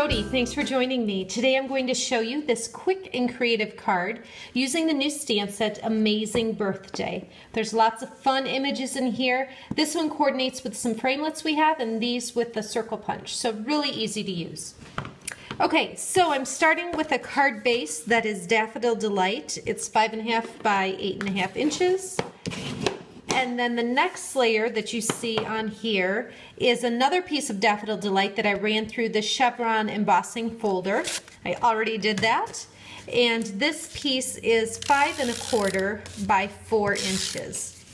Jodi, thanks for joining me. Today I'm going to show you this quick and creative card using the new stamp set, Amazing Birthday. There's lots of fun images in here. This one coordinates with some framelits we have and these with the circle punch, so really easy to use. Okay, so I'm starting with a card base that is Daffodil Delight. It's 5.5 by 8.5 inches. And then the next layer that you see on here is another piece of Daffodil Delight that I ran through the Chevron embossing folder. I already did that. And this piece is 5.25 by 4 inches.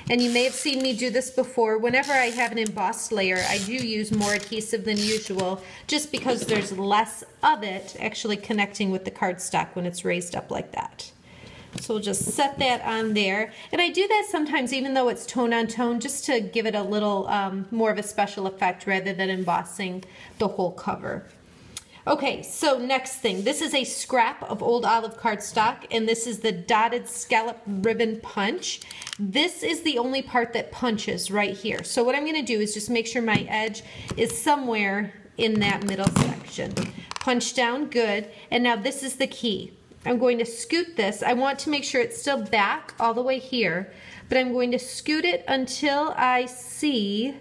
And you may have seen me do this before. Whenever I have an embossed layer, I do use more adhesive than usual, just because there's less of it actually connecting with the cardstock when it's raised up like that. So we'll just set that on there. And I do that sometimes even though it's tone on tone, just to give it a little more of a special effect rather than embossing the whole cover. Okay, so next thing. This is a scrap of old olive cardstock, and this is the Dotted Scallop Ribbon Punch. This is the only part that punches right here. So what I'm going to do is just make sure my edge is somewhere in that middle section. Punch down, good. And now this is the key. I'm going to scoot this. I want to make sure it's still back all the way here, but I'm going to scoot it until I see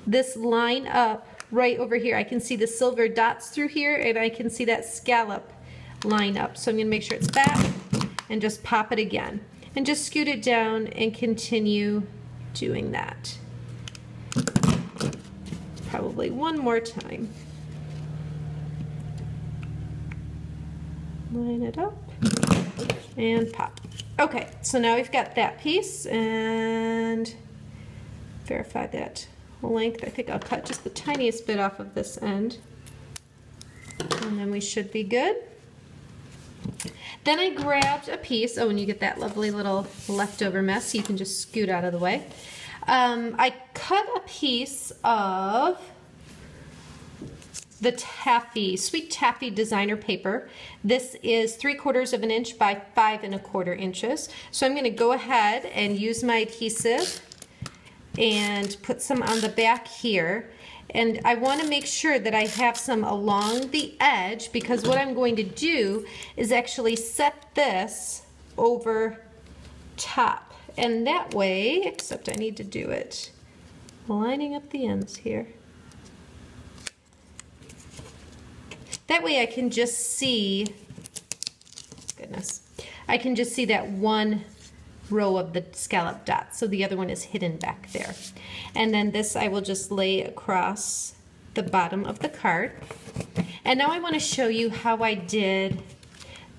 this line up right over here. I can see the silver dots through here, and I can see that scallop line up. So I'm going to make sure it's back and just pop it again. And just scoot it down and continue doing that. Probably one more time. Line it up and pop. Okay, so now we've got that piece, and verify that length. I think I'll cut just the tiniest bit off of this end, and then we should be good. Then I grabbed a piece. Oh, and you get that lovely little leftover mess, so you can just scoot out of the way. I cut a piece of the Taffy, Sweet Taffy designer paper. This is 3/4 of an inch by 5.25 inches. So I'm going to go ahead and use my adhesive and put some on the back here. And I want to make sure that I have some along the edge, because what I'm going to do is actually set this over top. And that way, except I need to do it lining up the ends here. That way I can just see, goodness, I can just see that one row of the scallop dots, so the other one is hidden back there. And then this I will just lay across the bottom of the card. And now I want to show you how I did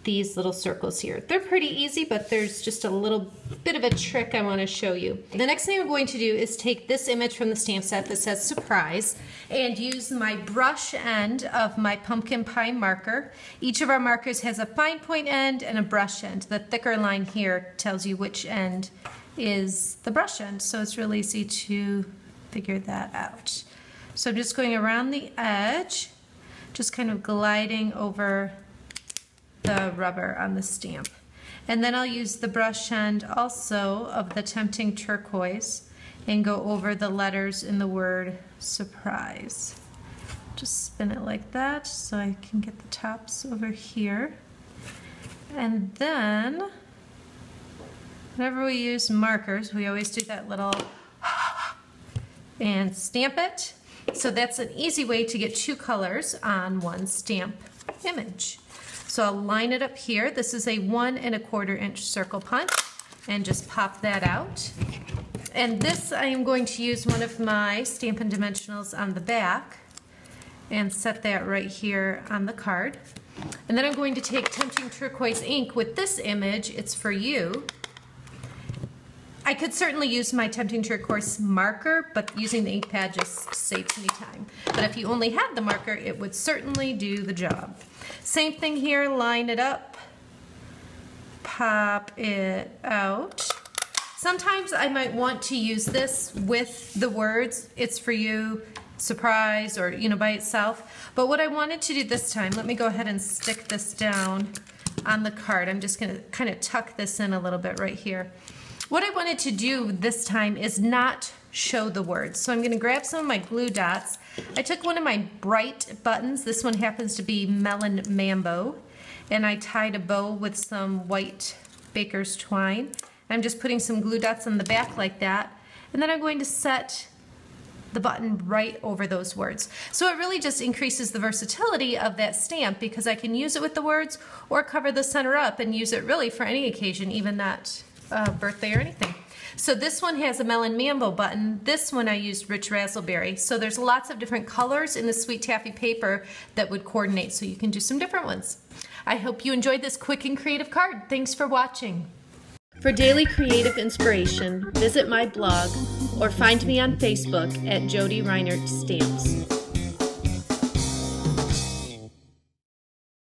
these little circles here. They're pretty easy, but there's just a little bit of a trick I want to show you. The next thing I'm going to do is take this image from the stamp set that says surprise and use my brush end of my pumpkin pie marker. Each of our markers has a fine point end and a brush end. The thicker line here tells you which end is the brush end, so it's really easy to figure that out. So I'm just going around the edge, just kind of gliding over the rubber on the stamp. And then I'll use the brush end also of the Tempting Turquoise and go over the letters in the word surprise. Just spin it like that so I can get the tops over here. And then whenever we use markers, we always do that little and stamp it. So that's an easy way to get two colors on one stamp image. So I'll line it up here. This is a 1.25 inch circle punch, and just pop that out. And this I am going to use one of my Stampin' Dimensionals on the back and set that right here on the card. And then I'm going to take Tempting Turquoise ink with this image, It's For You. I could certainly use my Tempting Turquoise marker, but using the ink pad just saves me time. But if you only had the marker, it would certainly do the job. Same thing here, line it up, pop it out. Sometimes I might want to use this with the words, It's For You, surprise, or by itself. But what I wanted to do this time, let me go ahead and stick this down on the card. I'm just going to kind of tuck this in a little bit right here. What I wanted to do this time is not show the words. So I'm going to grab some of my glue dots. I took one of my bright buttons. This one happens to be Melon Mambo. And I tied a bow with some white baker's twine. I'm just putting some glue dots on the back like that. And then I'm going to set the button right over those words. So it really just increases the versatility of that stamp because I can use it with the words or cover the center up and use it really for any occasion, even that birthday or anything. So this one has a Melon Mambo button. This one I used Rich Razzleberry. So there's lots of different colors in the Sweet Taffy paper that would coordinate, so you can do some different ones. I hope you enjoyed this quick and creative card. Thanks for watching. For daily creative inspiration, visit my blog or find me on Facebook at Jodi Reinert Stamps.